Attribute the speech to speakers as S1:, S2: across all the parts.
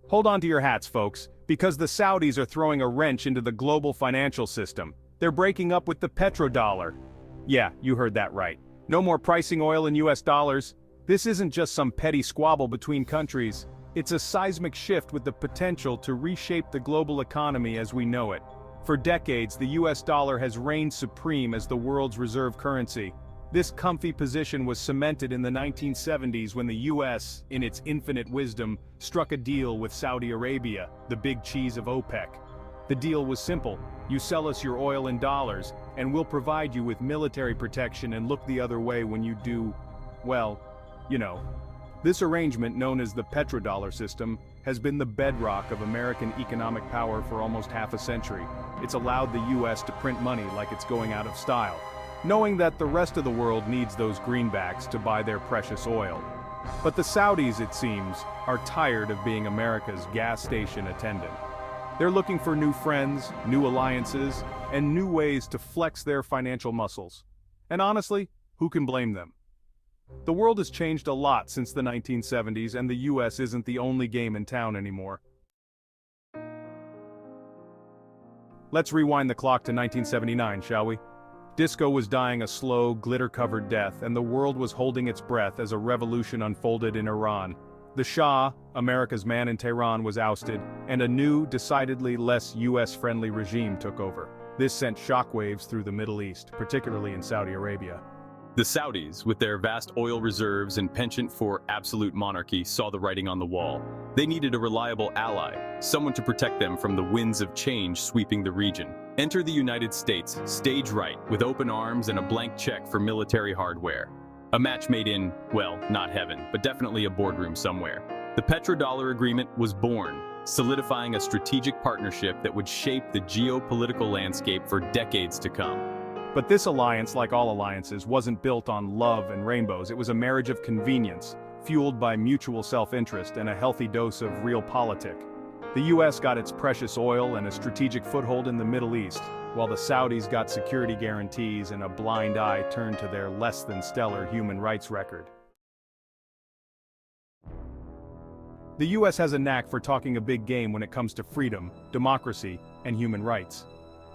S1: Hold on to your hats, folks, because the Saudis are throwing a wrench into the global financial system. They're breaking up with the Petrodollar. Yeah, you heard that right. No more pricing oil in US dollars. This isn't just some petty squabble between countries. It's a seismic shift with the potential to reshape the global economy as we know it. For decades, the US dollar has reigned supreme as the world's reserve currency. This comfy position was cemented in the 1970s when the US, in its infinite wisdom, struck a deal with Saudi Arabia, the big cheese of OPEC. The deal was simple: you sell us your oil in dollars, and we'll provide you with military protection and look the other way when you do, well, you know. This arrangement, known as the Petrodollar system, has been the bedrock of American economic power for almost half a century. It's allowed the US to print money like it's going out of style, knowing that the rest of the world needs those greenbacks to buy their precious oil. But the Saudis, it seems, are tired of being America's gas station attendant. They're looking for new friends, new alliances, and new ways to flex their financial muscles. And honestly, who can blame them? The world has changed a lot since the 1970s, and the US isn't the only game in town anymore. Let's rewind the clock to 1979, shall we? Disco was dying a slow, glitter-covered death, and the world was holding its breath as a revolution unfolded in Iran. The Shah, America's man in Tehran, was ousted, and a new, decidedly less US-friendly regime took over. This sent shockwaves through the Middle East, particularly in Saudi Arabia.
S2: The Saudis, with their vast oil reserves and penchant for absolute monarchy, saw the writing on the wall. They needed a reliable ally, someone to protect them from the winds of change sweeping the region. Enter the United States, stage right, with open arms and a blank check for military hardware. A match made in, well, not heaven, but definitely a boardroom somewhere. The Petrodollar agreement was born, solidifying a strategic partnership that would shape the geopolitical landscape for decades to come.
S1: But this alliance, like all alliances, wasn't built on love and rainbows. It was a marriage of convenience, fueled by mutual self-interest and a healthy dose of realpolitik. The US got its precious oil and a strategic foothold in the Middle East, while the Saudis got security guarantees and a blind eye turned to their less-than-stellar human rights record. The US has a knack for talking a big game when it comes to freedom, democracy, and human rights.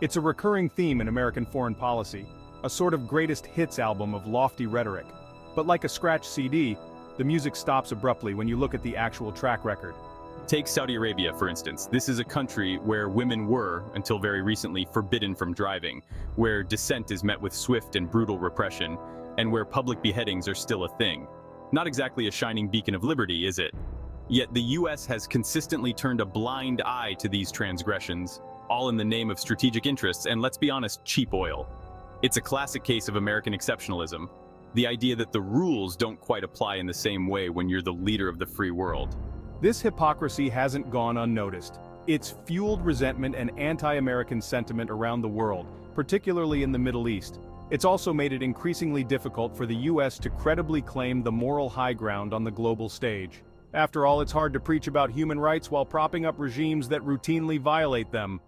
S1: It's a recurring theme in American foreign policy, a sort of greatest hits album of lofty rhetoric. But like a scratch CD, the music stops abruptly when you look at the actual track record.
S2: Take Saudi Arabia, for instance. This is a country where women were, until very recently, forbidden from driving, where dissent is met with swift and brutal repression, and where public beheadings are still a thing. Not exactly a shining beacon of liberty, is it? Yet the US has consistently turned a blind eye to these transgressions, all in the name of strategic interests and, let's be honest, cheap oil. It's a classic case of American exceptionalism, the idea that the rules don't quite apply in the same way when you're the leader of the free world.
S1: This hypocrisy hasn't gone unnoticed. It's fueled resentment and anti-American sentiment around the world, particularly in the Middle East. It's also made it increasingly difficult for the US to credibly claim the moral high ground on the global stage. After all, it's hard to preach about human rights while propping up regimes that routinely violate them.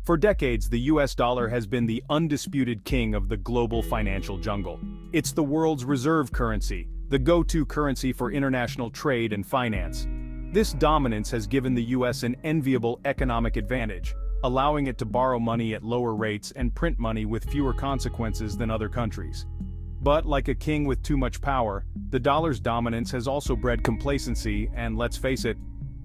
S1: For decades, the US dollar has been the undisputed king of the global financial jungle. It's the world's reserve currency, the go-to currency for international trade and finance. This dominance has given the US an enviable economic advantage, allowing it to borrow money at lower rates and print money with fewer consequences than other countries. But like a king with too much power, the dollar's dominance has also bred complacency and, let's face it,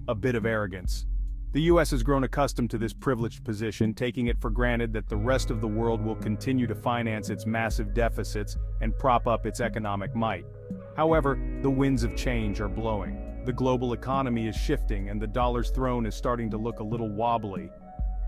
S1: a bit of arrogance. The US has grown accustomed to this privileged position, taking it for granted that the rest of the world will continue to finance its massive deficits and prop up its economic might. However, the winds of change are blowing. The global economy is shifting and the dollar's throne is starting to look a little wobbly.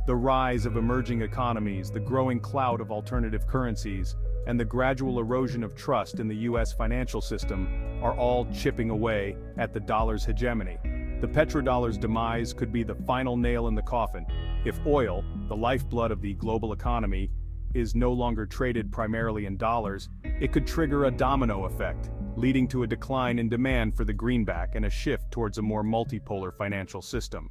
S1: The rise of emerging economies, the growing clout of alternative currencies, and the gradual erosion of trust in the US financial system are all chipping away at the dollar's hegemony. The petrodollar's demise could be the final nail in the coffin. If oil, the lifeblood of the global economy, is no longer traded primarily in dollars, it could trigger a domino effect, leading to a decline in demand for the greenback and a shift towards a more multipolar financial system.